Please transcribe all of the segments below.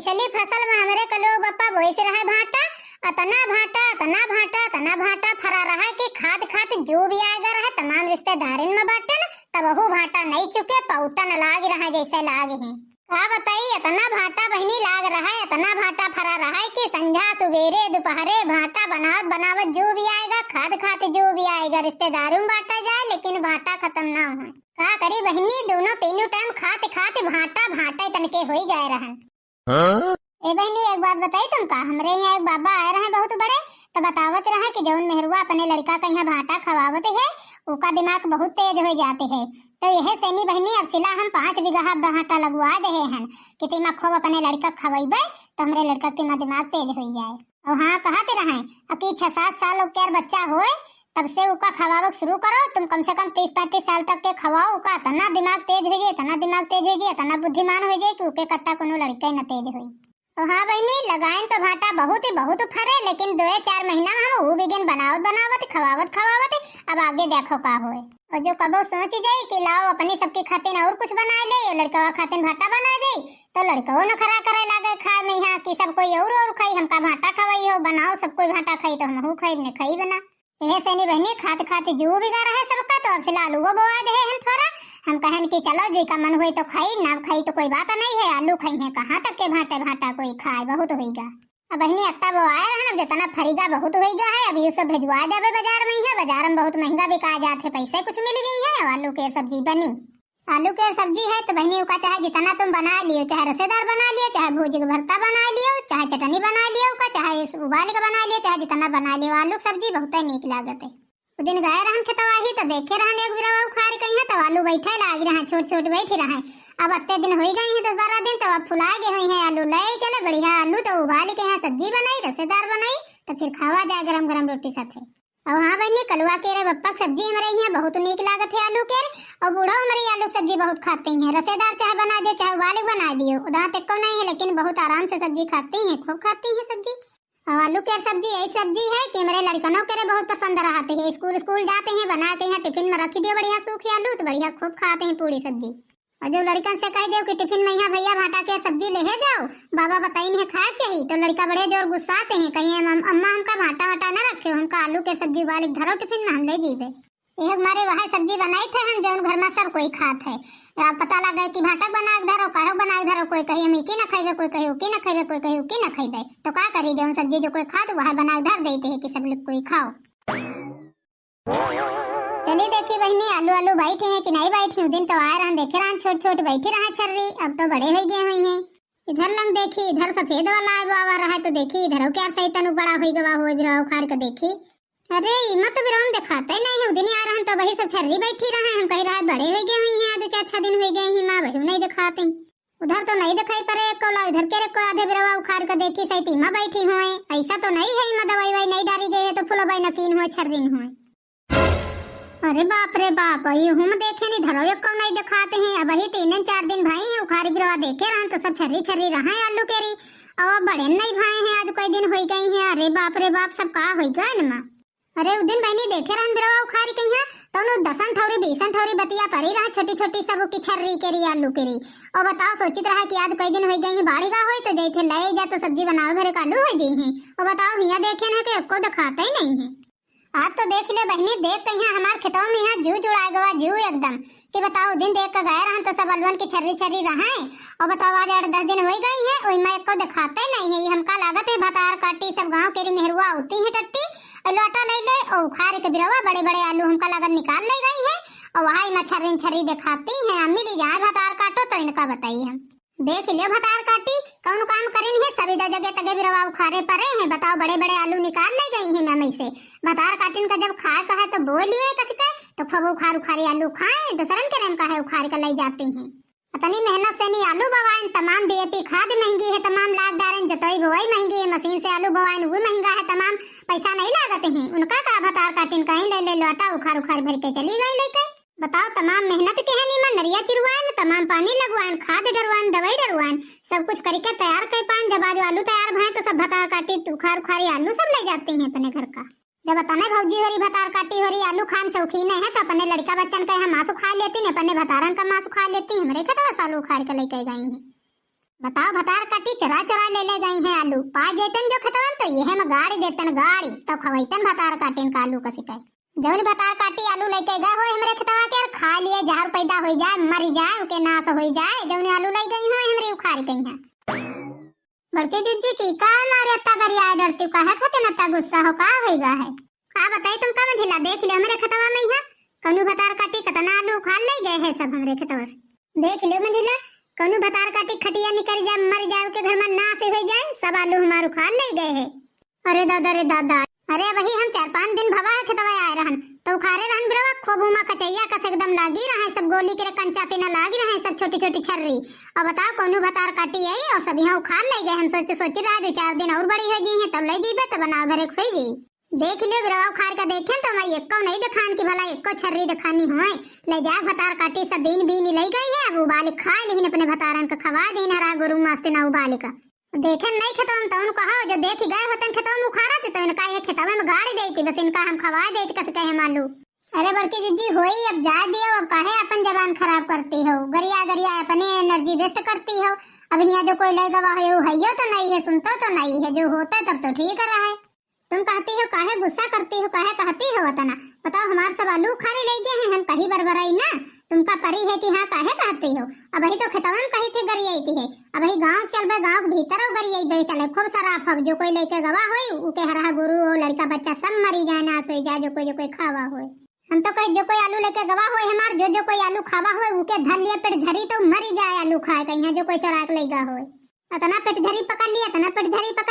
पिछली फसल में हमरे के लोग बप्पा बोई से रहा भाटा, अतना भाटा अतना भाटा अतना भाटा फरा रहा कि खाद खाद जो भी आएगा रहा तमाम रिश्तेदारिन में बांटे न, तब वो भाटा नहीं चुके पौटन लाग रहा जैसे लाग है। का बताई इतना भाटा बहनी लाग रहा है, इतना भाटा फरा रहा है कि संझा सुबेरे दोपहरे भाटा बनावत बनावत जो भी आएगा खाद खाते जो भी आएगा रिश्तेदारों में बांटा जाए लेकिन भाटा खत्म ना हो। का करी बहनी दोनों तीनों टाइम खाते खाते भाटा भाटा तनके हो ही गए रहन। ए बहनी एक बात बताई तुमका, हमरे यहाँ एक बाबा आए रहे बहुत बड़े, तो बतावत रहे कि जौन मेहरुआ अपने लड़का का यहाँ भाटा खवावत है उसका दिमाग बहुत तेज हो जाते है। तो यह सैनी बहनी अब सिला हम 5 बीघा भाटा लगवा दे हैं कि तिमा खूब अपने लड़का खवाइबे तो हमरे लड़का तिमा दिमाग तेज हो जाए। और हाँ कहते रहे कि 6-7 साल के बच्चा होए तब से उका खवावक शुरू करो, तुम कम से कम 30-35 साल तक के खवाओ, उका इतना दिमाग तेज हो जाए, इतना दिमाग तेज हो जाए, इतना बुद्धिमान हो जाए कि उके कत्ता कोनो लड़का न तेज हुई। तो हाँ बहनी लगाइन तो भाटा बहुत फरे, लेकिन 2-4 महीना में हम वो बिगन बनावत खवावत अब आगे देखो का होए। और जो कबो सोच जाए कि लाओ अपनी सबकी खातिर और कुछ बना दे और लड़का खातिर भाटा बना दे तो लड़का न खरा करे लागे खा में यहाँ कि सब कोई और खाई, हमका भाटा खवाई हो बनाओ, सब कोई भाटा खाई तो हम खाई ने खाई बना। यह सैनी बहनी खाते जो बिगा रहा है सबका, तो अब फिलहाल वो बोआ दे हैं थोड़ा, हम कहन कि चलो जी का मन हुई तो खाई, ना खाई तो कोई बात नहीं है, आलू खाई है कहाँ तक के भाटा कोई खाए बहुत होईगा। अब बहनी अत्ता वो आया है ना जितना फरीगा बहुत होईगा है, अब ये सब भिजवा देवे बाजार में है, बाजार में बहुत महंगा बिका जाते, पैसे कुछ मिल गई है। आलू के सब्जी बनी, आलू के सब्जी है तो बहनी का चाहे जितना तुम बना लियो, चाहे रसेदार बना लियो, चाहे भूजी का भरता बना लियो, चाहे चटनी बना लियो का, चाहे उबाल के बना लियो, चाहे जितना बना लियो, आलू सब्जी बहुत नीक लागत है। उस दिन गए रहन खेतवाही तो देखे रहन एक बिरवा उखाड़ कहीं है तो आलू बैठे लाग रहे छोट बैठे रहे। अब अत्ते दिन हो गई है 10-12 दिन तो अब फुला गए हुई है आलू, ले चले बढ़िया आलू तो उबाल के यहाँ सब्जी बनाई रसेदार बनाई तो फिर खावा जाए गरम रोटी साथे। और हाँ बहनी कलवा के रे बप्पा सब्जी हमारे यहाँ बहुत नीक लागत है आलू के, और बूढ़ा हमारी आलू सब्जी बहुत खाते हैं, रसेदार चाहे बना दो चाहे उबाल बना दियो उदाहरण तक को नहीं है, लेकिन बहुत आराम से सब्जी खाती हैं, खूब खाती हैं सब्जी। और आलू की सब्जी ऐसी सब्जी है कि मेरे लड़कनों के बहुत पसंद रहते हैं, स्कूल जाते हैं बना के यहाँ टिफिन में रखी दियो बढ़िया सूखी आलू तो बढ़िया खूब खाते हैं पूरी सब्जी। और जो लड़कन से कह दो कि टिफिन में यहाँ भैया भाटा के सब्जी ले जाओ बाबा बताई नहीं खाए चाहिए तो लड़का बड़े जोर गुस्साते हैं, कहीं अम्मा हमका भाटा न रखे, हमका आलू के सब्जी वाले धरो टिफिन में हम ले जीवे। एक हमारे वहाँ सब्जी बनाई थे हम जौन घर में सब कोई खात है, पता लगा कि भाटा बना के धरो काहो बना के धरो, कोई कही हम इकी न खाइबे, कोई कही उकी न खाइबे, कोई कही उकी न खाइबे, तो का करी जौन सब्जी जो कोई खात वह बना के धर देते हैं कि सब लोग कोई खाओ। चलिए देखिए बहनी आलू बैठे हैं कि नहीं बैठे, दिन तो आए रहन देखे रहन छोट बैठे रहा छर्री, अब तो बड़े हो गए हुई हैं। इधर लंग देखी इधर सफेद वाला आवा रहा है तो देखी इधर क्या सही तनु बड़ा हो गवा हो बिरा उखाड़ के देखी, अरे मत बिराम दिखाते ही नहीं, दिन आ रहन तो वही सब छर्री बैठी रहे, हम कह रहा बड़े हो गए हुई हैं 2-4 दिन हो गए हैं माँ वही नहीं दिखाते, उधर तो नहीं दिखाई पड़े कोला इधर के को आधे बिरवा उखाड़ के देखी सही तीमा बैठी हुए, ऐसा तो नहीं है इमा दवाई वही नहीं डाली गई है तो फुलबाई नकीन हुए छर्रीन हुए। अरे बाप रे बाप ये हम देखे नहीं धरो एक को नहीं दिखाते हैं, अब वही 3-4 दिन भाई है उखाड़ी बिरवा देखे रहन तो सब छर्री रहा है आलू केरी, और बड़े नहीं भाई हैं आज कई दिन हो गई हैं। अरे बाप रे बाप सब का हो गए न माँ, अरे उस दिन बहनी देखे रहन बिरवा उखाड़ी कहीं है तो नु 10 ठौरी 20 ठौरी बतिया पड़ी रहा छोटी सब की छर्री केरी आलू केरी, और बताओ सोचित रहा कि आज कई दिन हो गई है बाढ़ी का होई तो जैसे ले जा तो सब्जी बनाओ भरे आलू हो गई है, और बताओ यहाँ देखे ना कि एको दिखाते ही नहीं है। आज तो देख ले बहनी देख कहीं हमारे खेतों में यहाँ जू जुड़ा गवा जू एकदम कि बताओ दिन देख कर गए रहन तो सब अलवन की छर्री रहा है, और बताओ आज 8-10 दिन हो गई है वही में एको दिखाते नहीं है, ये हमका लागत है भतार काटी सब गाँव केरी मेहरुआ होती है टट्टी लोटा ले गए और उखाड़ के बिरवा बड़े आलू हमका लागत निकाल ले गई है, और वहाँ में छर्री दिखाती है, अम्मी ली जाए भतार काटो तो इनका बताइए हम देख लियो भतार काटी कौन काम करे नहीं है, सभी जगह तगे बिरवा उखाड़े पड़े हैं, बताओ बड़े आलू निकाल ले गई है मम्मी से, भतार काटिन का जब खाए का है तो बोलिए कसी के तो खूब उखाड़ी आलू खाए दूसरन के नाम का है उखाड़ कर ले जाते हैं। इतनी मेहनत से नहीं आलू बवाइन, तमाम डीएपी खाद महंगी है, तमाम लाद डालन जतई बोई महंगी है, मशीन से आलू बवाइन वो महंगा है, तमाम पैसा नहीं लागते हैं, उनका का भतार काटिन कहीं ले लोटा उखाड़ भर के चली गई लेके, बताओ तमाम मेहनत के है निमन नरिया चिरवाइन, तमाम पानी लगवाइन, खाद डरवाइन, दवाई डरवाइन, सब कुछ करके तैयार कर पाइन, जब आज आलू तैयार भए तो सब भतार काटी उखाड़ी आलू सब ले जाते हैं अपने घर का। जब तने भौजी हरी भतार काटी हरी आलू खान शौकीन है तो अपने लड़का बच्चन का हम मांस खा लेती, अपने भतारन का मांस खा लेती, हमरे खेत आलू उखाड़ के लेके गई है। बताओ भतार काटी चरा चरा ले ले गई है आलू पा जेतन जो खतवन तो यह में गाड़ी देतन गाड़ी तो खवैतन भतार काटिन का आलू कसी कहे जौन भतार काटी आलू लेके गए हो हमरे खतवा के खा लिए जहर पैदा हो जाए मर जाए उके नाश हो जाए जौन आलू ले गई हो हमरे उखाड़ गई है। बड़के जीजी की का मारे अत्ता गरिया डरती का है खते नत्ता गुस्सा हो का होइगा है का बताई तुम का मझिला देख ले हमरे खतवा में है कनु भतार काटी कतना आलू उखाड़ ले गए है सब हमरे खतवा से देख ले मझिला कनु भतार काटी खटिया निकल जाए मर जाए के घर में नाश हो जाए सब आलू हमार उखाड़ ले गए है। अरे दादा अरे वही हम 4-5 दिन भवा है खतवा आए रहन तो उखारे रहन बिरवा खूब उमा कचैया कस एकदम लागी रहे सब गोली के कंचा पिना लागी रहे सब छोटी छोटी छर्री अब बताओ कोनो भतार काटी आई और सब यहाँ उखाड़ ले गए हम सोचे रहे 2-4 दिन और बड़ी हो गई है तब ले जीबे तो बना भरे खोई जी देख ले बिरवा उखाड़ का देखें तो मैं एको नहीं दिखान की भला एको छर्री दिखानी हुए ले जा भतार काटी सब बीन ले गई है अब उबाल खा लेकिन अपने भतारन का खवा देन हरा गुरु मस्त ना उबाल का देखे नहीं खतम तो उनको कहा जो देख गए होतन खतम उखाड़ा तो इनका ये खतवे में गाड़ी गई थी बस इनका हम खवा देते कस कहे मालू। अरे बड़की जीजी होई अब जा दियो अब काहे अपन जबान खराब करती हो गरिया अपने एनर्जी वेस्ट करती हो अब यहाँ जो कोई ले गवा है तो नहीं है सुनता तो नहीं है जो होता तब तो ठीक रहा है तुम कहती हो काहे गुस्सा करती हो काहे कहती हो वतना बताओ हमारे सब आलू खाने ले गए हैं हम कहीं बरबराई ना तुमका परी है कि हाँ काहे कहती हो अब ही तो खतवन कही थी गरियाई थी है अब ही गांव चलबे गांव के भीतर हो गरियाई बे चले खूब सराफ अब जो कोई लेके गवा होई उके हरा गुरु हो लड़का बच्चा सब मरी जाए ना सोई जाए जो कोई खावा होए हम तो कहीं जो कोई आलू लेके गवा होए हमार जो कोई आलू खावा होए उके धर लिए पेट धरी तो मरी जाए आलू खाए कहीं जो कोई चोरा के लेगा होए इतना पेट धरी पकड़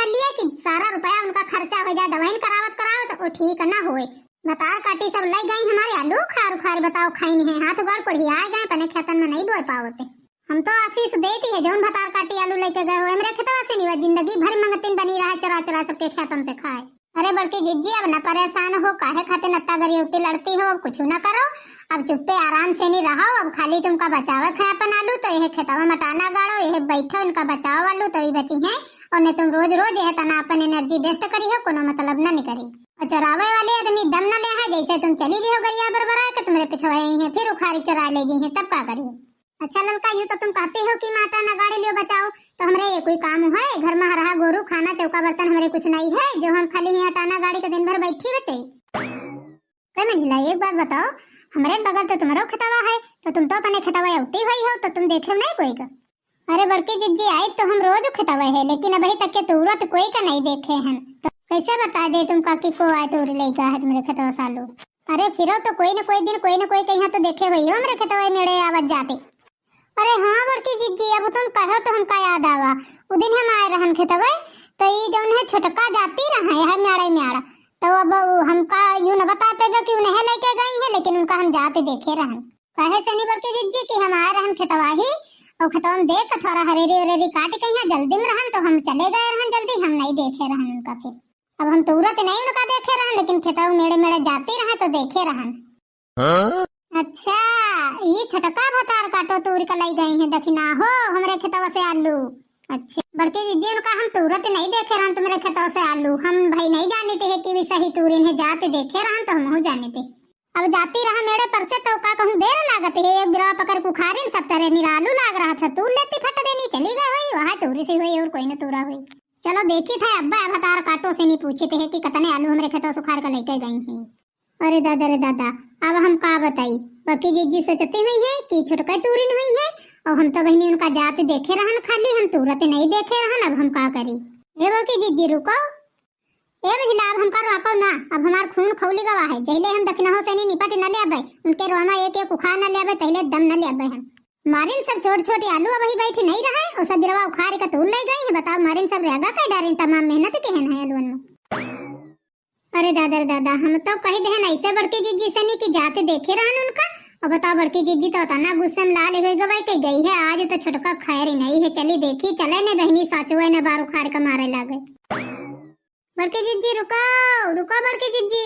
लिया कि सारा रुपया उनका खर्चा हो जाए दवाई कराओ तो वो ठीक ना होए भतार काटी सब ले गई हमारे आलू खार बताओ खाई नहीं है हाथ गोड़ कोढ़ी आए गए पने खेतन में नहीं बोए पाओते हम तो आशीष देती है जौन भतार काटी आलू लेके गए हुए हमरे खेतवा से नहीं जिंदगी भर मंगतिन बनी रहा चरा सबके खेतन से खाए। अरे बड़की जिज्जी अब न परेशान हो काहे खाते नत्ता गरियौती लड़ती हो अब कुछ न करो अब चुप्पे आराम से नहीं रहो अब खाली तुमका बचावे खाए अपन आलू तो यह खेतवा मटाना गाड़ो यह बैठो इनका बचाओ आलू तो ही बची है और नहीं तुम रोज यह तना अपन एनर्जी वेस्ट करी हो कोनो मतलब न करी और चरावे वाले आदमी दम न ले है जैसे तुम चली जी हो गरिया बरबरा के तुम्हारे पिछवाए हैं फिर उखाड़ी चरा ले जी है तब का करियो। अच्छा ललका यूं तो तुम कहते हो कि माटा न गाड़ी लियो बचाओ तो हमरे ये कोई काम है घर में हरा गोरू खाना चौका बर्तन हमरे कुछ नहीं है जो हम खाली ही हटाना गाड़ी के दिन भर बैठी बचे कई मंजिला एक बात बताओ हमारे बगल तो तुम्हारा खतवा है तो तुम तो अपने खतवा उठी हुई हो तो तुम देखे नहीं कोई का। अरे बड़की जिज्जी आई तो हम रोज खतवा है लेकिन अभी तक के तुरंत कोई का नहीं देखे हैं तो कैसे बता दे तुम का कि को आए तो लेगा है तुम्हारे खतवा सालू। अरे फिर तो कोई न कोई दिन कोई न कोई कहीं तो देखे हुई हो हमारे खतवा मेरे आवाज जाते। अरे हाँ बड़की जिज्जी अब तुम कहो तो हमका याद आवा उ दिन हम आए रहन खतवा तो ये जौन है छोटका जाती रहा है म्याड़ा तो अब हमका यूं न बता पेबे कि उन्हें लेके गई है लेकिन उनका हम जाते देखे रहन कहे से नहीं बड़की जिज्जी कि हम आए रहन खतवा ही और खतवा में देख थोड़ा हरेरी काट के यहाँ जल्दी में रहन तो हम चले गए रहन जल्दी हम नहीं देखे रहन उनका फिर अब हम तुरंत नहीं उनका देखे रहन लेकिन खतवा मेरे जाती रहे तो देखे रहन। अच्छा ये छटका भतार काटो तूर का लाई गई है दखिना हो हमरे खतवा से आलू। अच्छा बड़की जिज्जी उनका हम तुरंत नहीं देखे रहन तुम्हारे खतवा से आलू हम भाई नहीं जानते है कि भी सही तूर इन्हें जाते देखे रहन तो हम जानते अब जाती रहा मेरे पर से तो का कहूं देर लागत है एक गिरा पकड़ कुखारिन सब तरह निरालू लाग रहा था तूर लेती फट देनी चली गई हुई वहां तूरी से हुई और कोई न तूरा हुई। चलो देखी था अब्बा भतार काटो से नहीं पूछे थे कि कितने आलू हमरे खतवा सुखार कर लेके गई हैं। अरे दादा अब हम का बताई बड़की जिज्जी सोचती हुई है कि छोटका तूरिन हुई है और हम तो बहनी उनका जाते देखे रहन खाली हम तुरंत नहीं देखे रहन अब हम का करी। ए बड़की जिज्जी रुको ए बहिला अब हम करो आको ना अब हमार खून खौली गवा है जहिले हम दखना हो से नहीं निपट न ले आबे उनके रोमा एक उखाड़ न ले आबे तहिले दम न ले आबे हम मारिन सब छोटे आलू अब ही बैठे नहीं रहे और सब बिरवा उखाड़ के तूल ले गई है बताओ मारिन सब रहेगा कई डारिन तमाम मेहनत के हैं आलून में। अरे दादा हम तो कही दे ऐसे बड़की जिज्जी से नहीं कि जाते देखे रहन उनका और बताओ बड़की जिज्जी तो तना गुस्से में लाल हो गई के गई है आज तो छोटका खैर ही नहीं है चली देखी चले ने बहनी साचुए ने बार उखाड़ के मारे लागे। बड़की जिज्जी रुको बड़की जिज्जी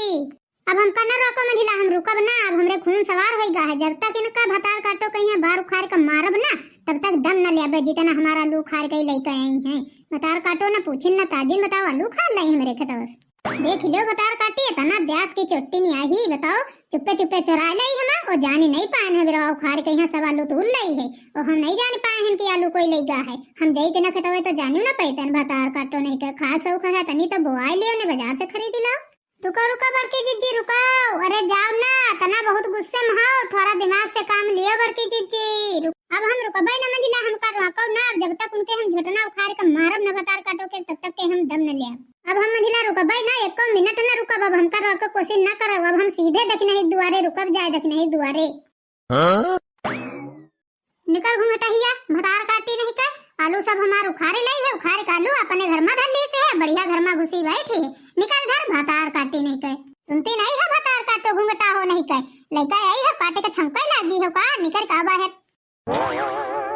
अब हम कना रोको मंझिला हम रुकब ना अब हमरे खून सवार होई गा है जब तक इनका भतार काटो कहीं बार उखाड़ के मारब ना तब तक दम न लेबे जितना हमारा आलू उखाड़ के लेके आई हैं भतार काटो ना पूछिन ना ताजिन बताओ आलू खा लाई मेरे खतवा देख लियो भतार काटी इतना द्यास की चोटी नहीं आई बताओ चुप्पे चुप्पे चुरा लई हमा और जाने नहीं पाए हैं बिरा उखाड़ के यहाँ सब आलू तोड़ लई है और हम नहीं जान पाए हैं कि आलू कोई ले गा है। हम जाई के ना खतवे तो जानियो ना पैतन भतार काटो नहीं के खा सौख है तनी तो बोआई ले ने बाजार से खरीद ला। रुको रुको बड़की जीजी रुको, अरे जाओ ना तना बहुत गुस्से में हो, थोड़ा दिमाग से काम लियो बड़की जीजी। अब हम रुको भाई ना मंजिला हम कर रोको ना, जब तक उनके हम झटना उखाड़ के मारब न भतार काटो के तब तक के हम दम न ले। अब हम मंजिला रुको भाई ना एक मिनट ना रुको, अब हम कर रोको कोशिश ना करो, अब हम सीधे देखने एक दुआरे रुकब जाए देखने एक दुआरे। निकल घूंघटहिया भतार काटी नहीं का आलू सब हमार उखाड़े लाई है, उखाड़ के आलू अपने घर में धर ली से है, बढ़िया घर में घुसी बैठी है। निकल घर भतार काटी नहीं कहे, सुनती नहीं है भतार काटो घूंघटा हो नहीं कहे, लड़का आई है काटे के छमका लागी हो का, निकल का बाहर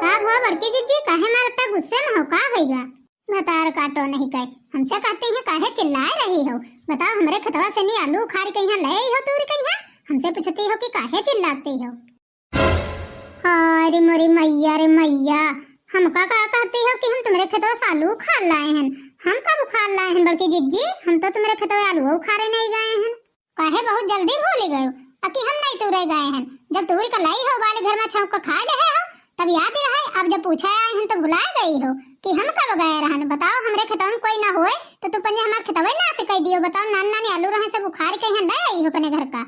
का हो बड़की जीजी काहे मारता गुस्से में हो का होएगा। भतार काटो नहीं कहे, हमसे कहते हैं काहे चिल्लाए रही हो, बताओ हमरे खतवा से नहीं आलू उखाड़ के यहाँ ले हो दूर के यहाँ, हमसे पूछती हो कि काहे चिल्लाती हो। अरे मोरी मैया रे मैया, हम का कहती हो कि हम तुम्हारे खेतों से आलू उखाड़ लाए हैं, हम कब उखाड़ लाए हैं बड़की जीजी, हम तो तुम्हारे खेतों में आलू उखाड़े नहीं गए हैं। काहे बहुत जल्दी भूल गए हो, अकी हम नहीं तुरे गए हैं, जब तुरी का लाई हो वाले घर में छौंक खा ले हो तब याद रहे, अब जब पूछा आए हैं तो भुला गई हो कि हम कब गए रहन। बताओ हमरे खेतों में कोई ना होए तो तू पंजे हमारे खेतवे ना से कह दियो, बताओ नान नानी आलू रहे सब उखाड़ के यहाँ ले आई हो अपने घर का।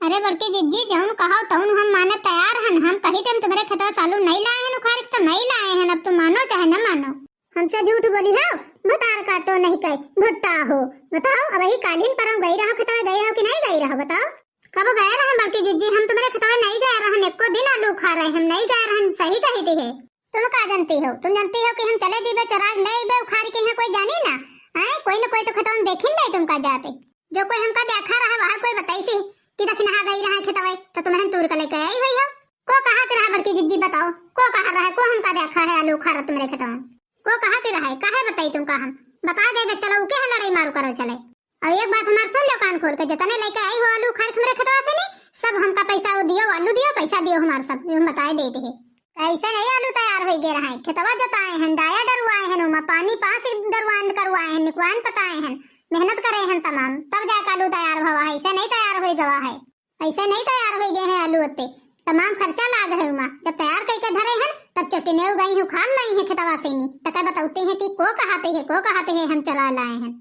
अरे बड़की जीजी जौन कहो तौन हम माने तैयार हन, हम कही थे हम तुम्हारे खेतों से आलू नहीं लाए हैं उखाड़ के तो नहीं लाए हैं, अब तुम मानो चाहे न मानो। हमसे झूठ बोली हो, भतार काटो नहीं कहे भुट्टा हो, बताओ अब ही कालीन पर गई रहो खेतों गई रहो कि नहीं गई रहो, बताओ कब गए रहे बड़की जीजी, हम तुम्हारे खेतों नहीं गए रहे, एको दिन आलू उखाड़ रहे हम नहीं गए रहे, सही कही थी है। तुम का जानती हो, तुम जानती हो कि हम चले दीबे चराग ले बे उखाड़ के यहाँ कोई जानी ना है, कोई न कोई तो खेतों में देखी नहीं तुम का जाते, जो कोई हमका देखा रहा वहाँ कोई बताई सी कि दक्षिण आ गई रहा खेतवे तो तुम्हें तूर का लेके आई हुई हो, को कहा रहा बड़की जीजी बताओ, को कहा रहा को हमका देखा है आलू उखाड़ा तुम्हारे खेतों में, को कहा रहा है काहे बताई तुमका, हम बता दे चलो उके है लड़ाई मारू करो चले। और एक बात हमार सुन लो कान खोल के, जितने लेके आई हो आलू उखाड़ तुम्हारे खेतवा से नहीं सब हमका पैसा दियो, आलू दियो पैसा दियो हमार सब हम बताए देते हैं। ऐसे नहीं आलू तैयार हो गए रहा खेतवा जोताए हैं, डाया डरवाए हैं, उमा पानी पास डरवान करवाए हैं, निकवान पकाए हैं, मेहनत करे हैं तमाम, तब जाकर आलू तैयार हुआ है, ऐसे नहीं तैयार हो गवा है, ऐसे नहीं तैयार हो गए हैं आलू होते तमाम खर्चा लाग है उमा, जब तैयार करके धरे हैं तब चटने गई हूँ खान लाई है खेतवा से नहीं तक बताते हैं कि को कहते हैं हम चला लाए हैं,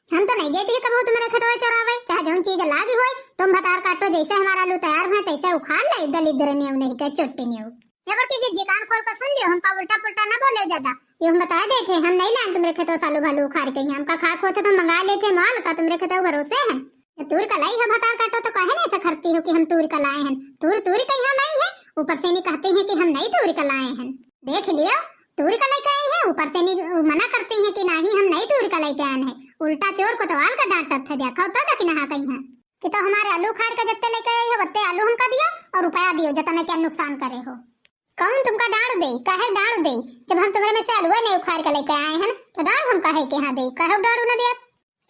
हम तो नहीं देते कबू तुम्हारे खेतवा चरावे चाहे जो चीज लागी होए, तुम भतार काटो जैसे हमारा आलू तैयार है तैसे उखाड़ लाई दलित धरने नहीं कह चोटी ने बड़की जीजी कान खोल कर सुन लियो, हमका उल्टा पुल्टा ना बोले ज्यादा, ये हम बता देते हम नहीं लाए तुम्हारे खेतों सालू भालू उखाड़ के, हमका खाक होते तो मंगा लेते माल का तुम्हारे खेतों भरोसे हैं, तूर का लाई है भतार काटो तो कहे नहीं सखरती हो कि हम तूर का लाए हैं, तूर का यहाँ नहीं है, ऊपर से नहीं कहते हैं कि हम नहीं तूर का लाए हैं, देख लियो तूर का लेके आए हैं, ऊपर से नहीं मना करते हैं कि नहीं हम नहीं तूर का लेके आए हैं, उल्टा चोर कोतवाल का डांटत है, देखो तो दखी नहा कहीं है कि तो हमारे आलू खाड़ के जत्ते लेके आई हो बत्ते आलू हमका दियो और रुपया दियो जतना क्या नुकसान करे हो, कौन तुमका डांट दे काहे डांट दे, जब हम तुम्हारे में से आलू नहीं उखाड़ के लेके आए हैं तो डांट हम काहे के हां दे, काहे डांट न दे,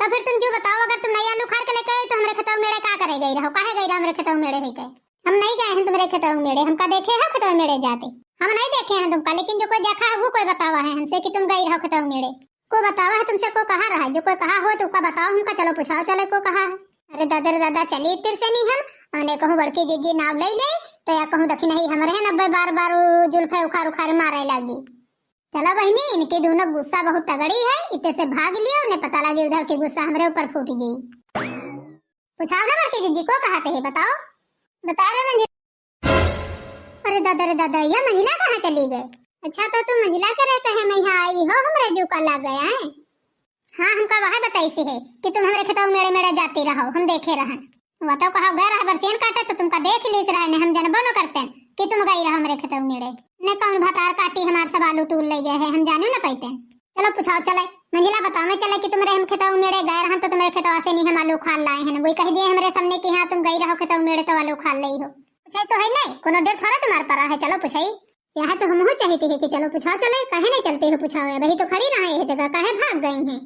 तो फिर तुम जो बताओ अगर तुम नहीं आलू उखाड़ के लेके आए तो हमरे खेतों मेरे का करे गई रहो, काहे गई रहो हमरे खेतों मेरे होई के, हम नहीं गए हैं तुम्हारे खेतों मेरे, हमका देखे हो खेतों मेरे जाते, हम नहीं देखे हैं तुमका, लेकिन जो कोई देखा है वो कोई बतावा है हमसे कि तुम गई रहो खेतों मेरे, को बतावा है तुमसे को कहा रहा है, जो कोई कहा हो तो का बताओ हमका, चलो पूछाओ चले को कहा है। अरे दादा चली तिर से नहीं हम ने कहूं बड़की जीजी नाव ले ले तो या कहूं दखी नहीं हमरे है 90 बार जुल्फे उखाड़ मारे लगी, चलो बहनी इनके दोनों गुस्सा बहुत तगड़ी है, इतने से भाग लियो उन्हें पता लगे उधर के गुस्सा हमरे ऊपर फूट गई, पूछाओ ना बड़की जीजी को कहते हैं बताओ, बता रहे मंजिला। अरे दादा ये मंजिला कहाँ चली गए, अच्छा तो तुम मंजिला के रहते हैं मैं यहाँ आई हो हमरे जू का लग गया है, हाँ हमका वह बताई से है कि तुम हमारे खेतों मेरे जाती रहो, हम देखे रहन, वो तो कहा गए रहा बरसेन काटे तो तुमका देख ली रहे ने, हम जनबो न करते कि तुम गई रहो हमारे खेतों मेरे, ने कौन भतार काटी हमार सब आलू तूल ले गए हैं, हम जाने न पाते, चलो पूछाओ चले मंजिला बताओ मैं चले कि तुम्हारे हम खेतों मेरे गए रहन तो तुम्हारे खेतों से नहीं हम आलू उखाड़ लाए हैं, वही कह दिए हमारे सामने कि हाँ तुम गई रहो खेतों मेरे तो आलू उखाड़ ली हो, पूछाई तो है नहीं कोनो डर थोड़ा तुम्हारे पर है, चलो पूछाई यहाँ तो हम चाहते है कि चलो पूछाओ चले, कहे नहीं चलते हो पूछाओ, वही तो खड़ी रहा है जगह काहे भाग गई हैं,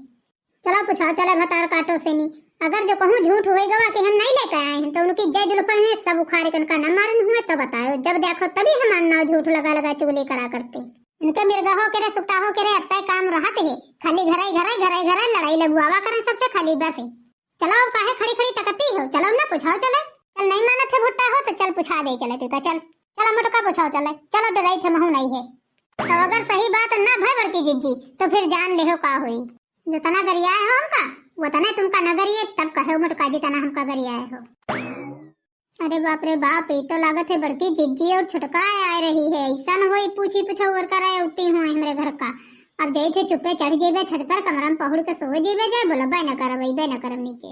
चलो पूछाओ चले भतार काटो से नहीं, अगर जो कहूँ झूठ हुए गवा कि हम नहीं लेके आए हैं तो उनकी जय जुल्फे हैं सब उखाड़ के उनका न मारन हुए तो बताओ, जब देखो तभी हम ना झूठ लगा चुगली करा करते, इनके मिर्गा हो के सुट्टा हो के अत्ता काम रहते है, खाली घरे लड़ाई लगवावा करें सबसे खाली बस, चलो काहे खड़ी तकती हो, चलो ना पूछाओ चले, चल नहीं मानत है भुट्टा हो तो चल पूछा दे चले तू का चल चलो मोटका पूछाओ चले चलो डराई थे महू नहीं है। तो अगर सही बात ना भाई बड़की जिज्जी तो फिर जान ले हो का हुई। जितना गरियाए हो हमका वो तना तुमका नगरिए तब कहे मोटका जी तना हमका गरियाए हो। अरे बाप रे बाप ये तो लागत है बड़की जिज्जी और छुटका आ रही है। ऐसा न होई पूछी पूछो और कराए उठी हुए हमरे घर का। अब जई थे चुपे चढ़ जेबे छत पर कमरा में पहुड़ के सो जेबे जाए बोलो बे न करब बे न करब नीचे।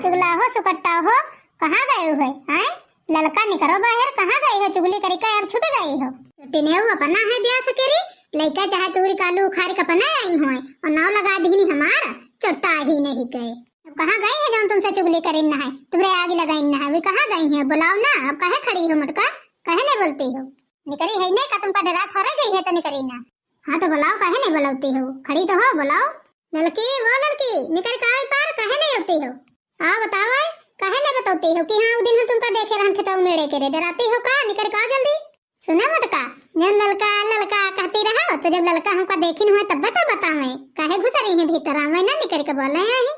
चुगला हो सुकट्टा हो कहाँ गए हो हैं? ललका निकरो बाहर कहाँ गए हो? चुगली करी का अब छुप गई हो। छुट्टी ने अपना है दिया सकेरी लइका चाहे तूरी कालू उखाड़ के अपना आई हो और नाव लगा दीनी हमारा चोटा ही नहीं गए। अब कहाँ गई है जब तुमसे चुगली करी ना है तुम्हारे आगे लगाई ना है वे कहाँ गई है बुलाओ ना। अब कहे खड़ी हो मुटका कहे नहीं बोलती हो? निकरी है नहीं का तुमका डरा थोड़ा गई है तो निकरी ना। हाँ तो बुलाओ कहे नहीं बुलाती हो? खड़ी तो हो बुलाओ। लड़की वो लड़की निकल का आई पार कहे नहीं होती हो? हाँ बताओ कहे नहीं बताती हो कि हाँ उस दिन हम तुमका देखे रहन खेतों मेरे के रे डराती हो का? निकल का जल्दी सुना मटका जब ललका ललका कहती रहा तो जब ललका हमका देखी हुआ तब तो बतावे काहे घुस रही है भीतर आवे ना निकल के बोल रहे हैं।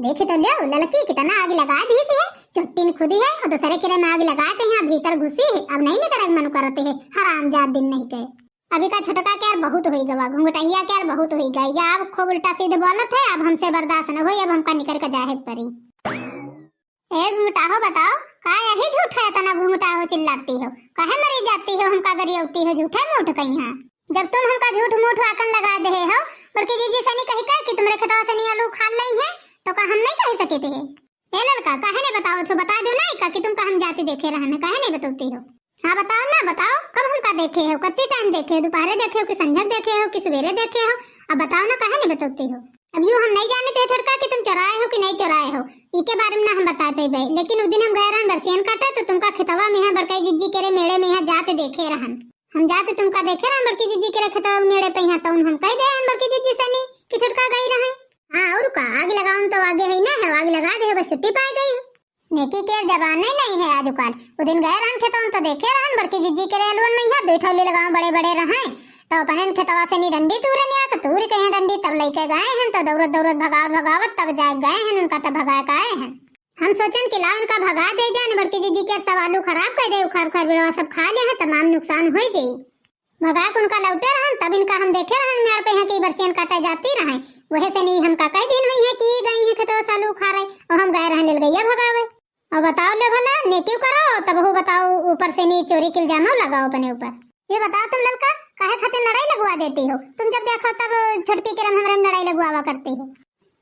देखे तो लो ललकी कितना आग लगा दी सी है चुट्टी खुदी है और दूसरे किरे में आग लगा के यहाँ भीतर घुसी है। अब नहीं निकल मन करते है हरामजाद दिन नहीं कहे। अभी का छटका क्या बहुत हुई गवा घुंघटैया क्या बहुत हुई गई या अब खूब उल्टा सीधे बोलत है। अब हमसे बर्दाश्त न हुई अब हमका निकल के जाहिर परी। ए घुंघटा हो बताओ का यही झूठ है तना घुंघटा हो चिल्लाती हो काहे मरी जाती हो हमका गरियाती हो झूठे मूठ कहीं हां। जब तुम हमका झूठ मूठ आकन लगा दे हो बल्कि जीजी से नहीं कही का कि तुमरे खेतवा से नहीं आलू खा लई है तो का हम नहीं कह सके थे। ए लड़का काहे नहीं बताओ तो बता दो ना का कि तुम का हम जाते देखे रहने काहे नहीं बताती हो? हाँ बताओ ना बताओ कब हमका देखे हो कितने टाइम देखे हो दोपहर देखे हो कि संझा देखे हो कि सवेरे देखे हो? अब बताओ ना काहे नहीं बताती हो? अब यूं हम नहीं जानते थे छटका कि तुम चुराए हो कि नहीं चुराए हो इके बारे में ना हम बता पे लेकिन उस दिन हम गए रहन बरसियन काटा तो तुमका खेतवा में है बड़काई जिज्जी के मेड़े में है जाते देखे रहन हम जाते तुमका देखे रहन बड़की जिज्जी के खेतवा मेड़े पे है तो हम कह दे बड़की जिज्जी से नहीं कि छटका गई रहे। हां और का आग लगाऊं तो आगे है ना है आग लगा दे बस छुट्टी पाई गई नेकी के जमाना नहीं है आजकल। उस दिन गए रहन खेतवा तो देखे रहन बड़की जिज्जी के अलवन में है दो ठौली लगाऊं बड़े बड़े रहे तो अपने खेतवा से नहीं डंडी तूरे नहीं आके तूरी कहीं डंडी तब लेके गए हैं तो दौड़त दौड़त भगावत तब जाए गए हैं उनका तब भगा के आए हैं। हम सोचन कि लाओ उनका भगा दे जाए बड़की दीदी के सब आलू खराब कर दे उखाड़ उखाड़ बिरवा सब खा ले हैं तमाम नुकसान हो जाई भगा के उनका लौटे रहन तब इनका हम देखे रहन मेड़ पे है कि बरसियन काटा जाती रहे वहे से नहीं हमका कई दिन वही है कि गई है खेतवा से आलू खा रहे और हम गए रहन गैया भगावे। और बताओ ले भला नेकी करो तब वो बताओ ऊपर से नहीं चोरी के इल्जाम लगाओ अपने ऊपर। ये बताओ तुम लड़का काहे खातिर लड़ाई लगवा देती हो? तुम जब देखो तब छटकी के हमरे लड़ाई लगवावा करती हो।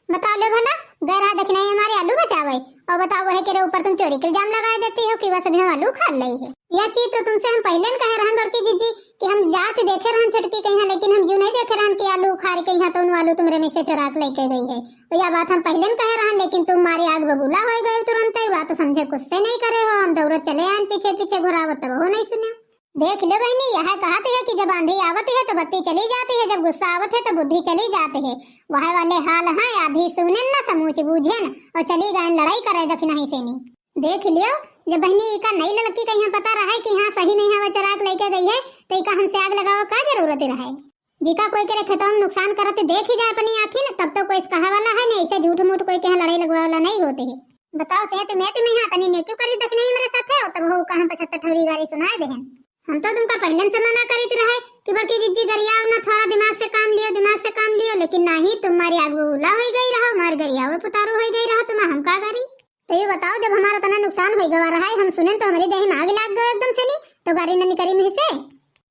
बताओ ले भला गैर देखना है हमारे आलू बचावे और बताओ वही के ऊपर तुम चोरी के इल्जाम लगा देती हो कि बस अभी हम आलू खा रही है। यह चीज तो तुमसे हम पहले न कहे रहन बड़की जीजी कि हम जात देखे रहन छटकी कहीं लेकिन हम यूं नहीं देखे रहन कि आलू खा के यहाँ तो उन आलू तुमरे में से चुरा के लेके गई है। तो यह बात हम पहले न कहे रहन लेकिन तुम मारी आग बबूला हो गए तुरंत ही बात समझे कुछ से नहीं करे हो। हम दौड़त चले आए पीछे पीछे घुरावत तब हो नहीं सुने। देख ले बहनी यह कहते है कि जब आंधी आवत है तो बत्ती चली जाती है जब गुस्सा आवत है तो बुद्धि चली जाती है। वह वाले हाल है आधी सुने न समूच बूझे न और चली गए लड़ाई करे दख नहीं से नहीं। देख लियो जब बहनी का नई लड़की का यहाँ पता रहा कि हाँ सही में हवा चराक लेके गई है तो इका हमसे आग लगाओ का जरूरत रहे। जिका कोई करे खेतों में नुकसान करते देख ही जाए अपनी आँखी न तब तो कोई कहा वाला है नहीं ऐसे झूठ मूठ कोई कहे लड़ाई लगवा वाला नहीं होते है। बताओ सेहत में तो यहाँ तनी नेक्यों करी दख नहीं मेरे साथ है तब वो कहाँ 75 ठौरी गाड़ी सुनाए दे। हम तो तुमका पहले से मना करी रहे कि बड़की जिज्जी गरियाओ ना थोड़ा दिमाग से काम लियो लेकिन नहीं तुम्हारी आग बबूला हो गई रहा मार गरियाओ पुतारू हो गई रहा तुम हम का करी। तो ये बताओ जब हमारा तना नुकसान हो गवा रहा है हम सुने तो हमारी देह में आग लग गई एकदम से नहीं तो गाड़ी न निकली में से।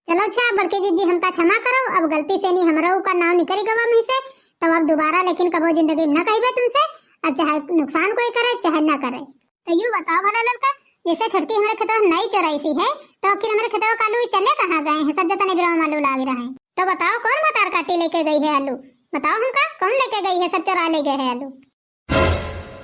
चलो अच्छा बड़की जिज्जी हमका क्षमा करो अब गलती से नहीं हमारा का नाम निकली गवा में से तो अब दोबारा लेकिन कबो जिंदगी में न कहिबे तुमसे अब चाहे नुकसान कोई करे चाहे ना करे। तो यूं बताओ भला लड़का जैसे छटकी हमारे खेतों नई चोराई सी है तो आखिर हमारे खेतों का आलू चले कहाँ गए हैं? सब जतने बिरवा आलू लाग रहे हैं तो बताओ कौन मतार काटी लेके गई है आलू? बताओ हमका कौन लेके गई है? सब चोरा ले गए है आलू।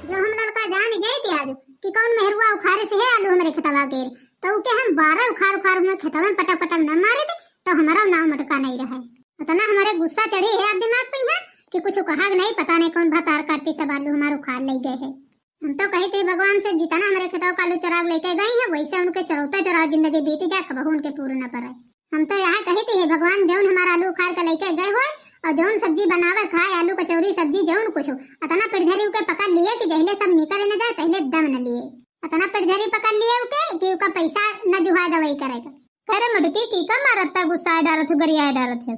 जो हम लड़का जान गए थे आज कि कौन मेहरुआ उखाड़े से है आलू हमारे खेतवा के तो उके हम 12 उखाड़ में खेतवा में पटक पटक न मारे थे तो हमारा नाम मटका नहीं रहा। उतना हमारे गुस्सा चढ़ी है दिमाग पे है कि कुछ कहा नहीं पता नहीं कौन भतार काटी सब आलू हमारे उखाड़ ले गए है। हम तो कहे थे भगवान से जितना हमारे खेतों का आलू चराग लेके गई है वैसे उनके चरौता चराव जिंदगी बीती जाए कबहू उनके पूर्ण न पड़े। हम तो यहाँ कहे थे भगवान जौन हमारा आलू उखाड़ के लेके गए हो और जौन सब्जी बनावे खाए आलू कचौरी सब्जी जौन कुछ अतना पिढ़धरी के पकड़ लिए कि जहले सब निकल न जाए पहले दम न लिए अतना पेटझरी पकड़ लिए उके कि उका पैसा न जुहा दवाई करेगा। करे मुटकी की का मारता गुस्सा डारत गरिया डारत है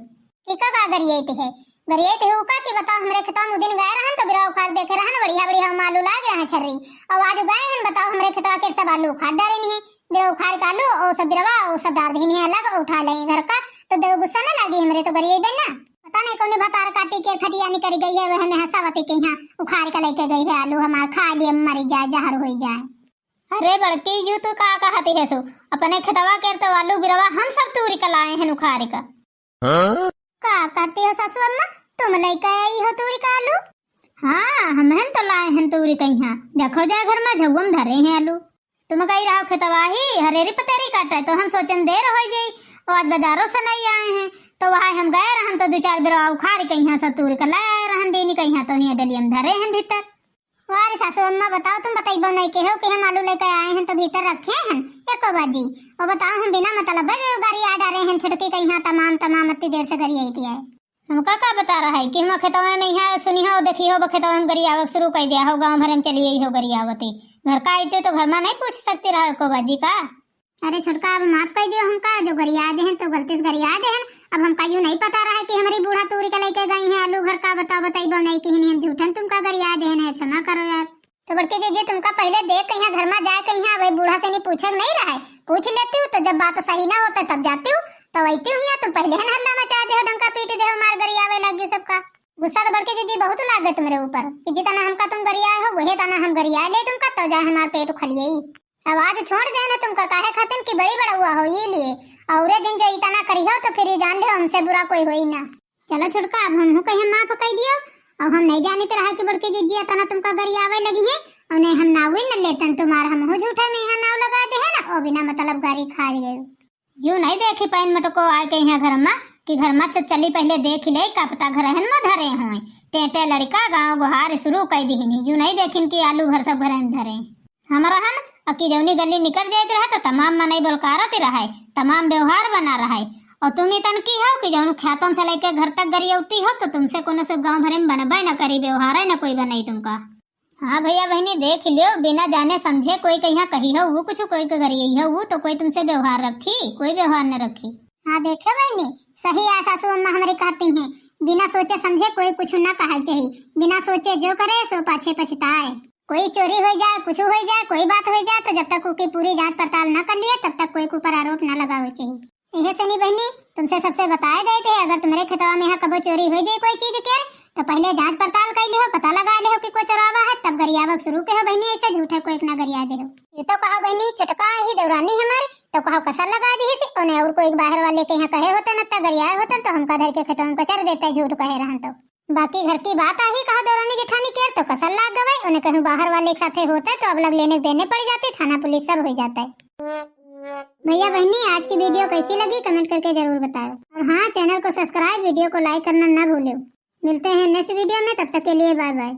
टीका का गरियत है गरियत है उका कि बताओ हमरे खेतवा में दिन गए रहन तो बिरा उखाड़ देखे रहन बढ़िया बढ़िया आलू लाग रहे छर्री और आज गए हन बताओ हमरे खेतवा के सब आलू उखाड़ डारे नहीं बिरा उखाड़ के आलू और सब बिरवा और सब डाल दी नहीं अलग उठा ले घर का तो देव गुस्सा न लगी हमरे तो गरिए बे ना पता नहीं कौन भतार काटी के खटियानी करी गई है वह में हंसावती के यहाँ उखाड़ के लेके गई है आलू हमार खा लिए मरी जाए जहर हो जाए। अरे बड़की यू तो का कहती है सो अपने खेतवा के तो आलू बिरवा हम सब तूरी का लाए हैं उखाड़ का। का कहती हो सासू अम्मा तुम लेके आई हो तूरी का आलू? हाँ हम हैं तो लाए हैं तूरी का यहाँ देखो जाए घर में झुगम धरे हैं आलू तुम कही रहो खेतवा ही हरेरी पतेरी काटा है तो हम सोचन देर हो जाई और आज बाजारों से नहीं आए हैं तो वहाँ हम गए रहन तो दो चार बिरवा उखाड़ के यहाँ सब तूरी का लाए रहन बेनी का यहाँ तो यहाँ डलियम धरे हैं भीतर। वारे सासू अम्मा बताओ तुम बताइबो नहीं के हो कि हम आलू लेकर आए हैं तो भीतर रखे हैं एको बाजी और बताओ हम बिना मतलब गाड़ी आ डाले हैं छुटकी के यहाँ तमाम इतनी देर से गाड़ी आई थी हमका का बता रहा है कि हम खेतवा में यहाँ सुनी हो देखी हो खेतवा में गरियावत शुरू कर दिया हो गाँव भर में चली आई हो गरियावती घर का आई तो घर में नहीं पूछ सकती रहो एको बाजी का। अरे छुटका अब माफ कर दियो हमका जो गरिया दे हैं तो गलती से गरिया दे हैं अब हमका यूं नहीं पता रहा कि हमारी बूढ़ा तूरी का लेके गई है आलू घर का बताइबो नहीं कि हम झूठन तुमका गरिया दे हैं क्षमा करो यार। तो बड़के जी तुमका पहले देख कहीं घर में जाए कहीं वही बूढ़ा से नहीं पूछे नहीं रहा है पूछ लेती हूँ तो जब बात सही ना होता तब जाती हूँ तो वही हूँ तुम पहले है हल्ला मचा दे हो डंका पीट दे हो मार गरियावे लग गई सबका गुस्सा तो बड़के जी बहुत लाग गए तुम्हारे ऊपर कि जितना हमका तुम गरिया हो वही तना हम गरिया ले तुमका तो जाए हमारे पेट उखलिए अब आज छोड़ देना तुमका काहे खातिन की बड़ी बड़ा हुआ हो ये लिए और दिन जो इतना करी हो तो फिर जान ले हमसे बुरा कोई होई ना। चलो छुटका अब हम कहीं माफ कर दियो अब हम नहीं जानी रहा कि बड़के जी तना तुमका गरियावे लगी है और नहीं हम नाव ही न लेतन तुम्हार हम हो झूठा में यहाँ नाव लगा दे है ना और बिना मतलब गाड़ी खा गए यूं नहीं देखी पैन मटको आए के यहाँ घर में कि घर में चली पहले देख ले का पता घर हन में धरे हुए टेटे लड़का गाँव गुहार शुरू कर दी यूं नहीं देखिन कि आलू घर सब घर धरे हमारा हन अकी जौनी गली निकल जाते रहा तो तमाम मन बोलकारत रहा तमाम व्यवहार बना रहा और तुम इतन की हो कि जौन खेतों से लेके घर तक गरियौती हो तो तुमसे कोनो से गाँव भरे में बनबे न करी व्यवहार है न कोई बनाई तुमका। हाँ भैया बहनी देख लियो बिना जाने समझे कोई कहीं कही हो वो कुछ कोई के गरियई हो वो तो कोई तुमसे व्यवहार रखी कोई व्यवहार न रखी। हाँ देखे बहनी सही है सासू अम्मा हमारी कहती हैं बिना सोचे समझे कोई कुछ न कहा चाहिए बिना सोचे जो करे सो पाछे पछताए कोई चोरी हो जाए कुछ हो जाए कोई बात हो जाए तो जब तक उसकी पूरी जांच पड़ताल न कर लिए तब तक कोई के ऊपर आरोप न लगावे चाहिए। यह सनी बहनी तुमसे सबसे बताए गए थे अगर तुम्हारे खेतवा में यहाँ कबो चोरी हो जाए कोई चीज के तो पहले जांच पड़ताल कर लियो पता लगा लियो कि कोई चोरावा है तब गरियावक शुरू के हो बहनी ऐसे झूठे को एक ना गरिया दे हो ये तो कहा बहनी चटका ही दौरानी हमारे तो कहा कसर लगा दी है उन्हें और कोई बाहर वाले के यहाँ कहे होते न तब गरियाए होते तो हमका धर के खेतवा में कचर देते झूठ कहे रहन तो बाकी घर की बात आई कहा दौरानी जेठानी के तो कसर लाग गए उन्हें कहूँ बाहर वाले के साथ होता तो अब लग लेने देने पड़ जाते थाना पुलिस सब हो जाता है। भैया बहनी आज की वीडियो कैसी लगी कमेंट करके जरूर बताओ और हाँ चैनल को सब्सक्राइब वीडियो को लाइक करना ना भूलो। मिलते हैं नेक्स्ट वीडियो में तब तक के लिए बाय बाय।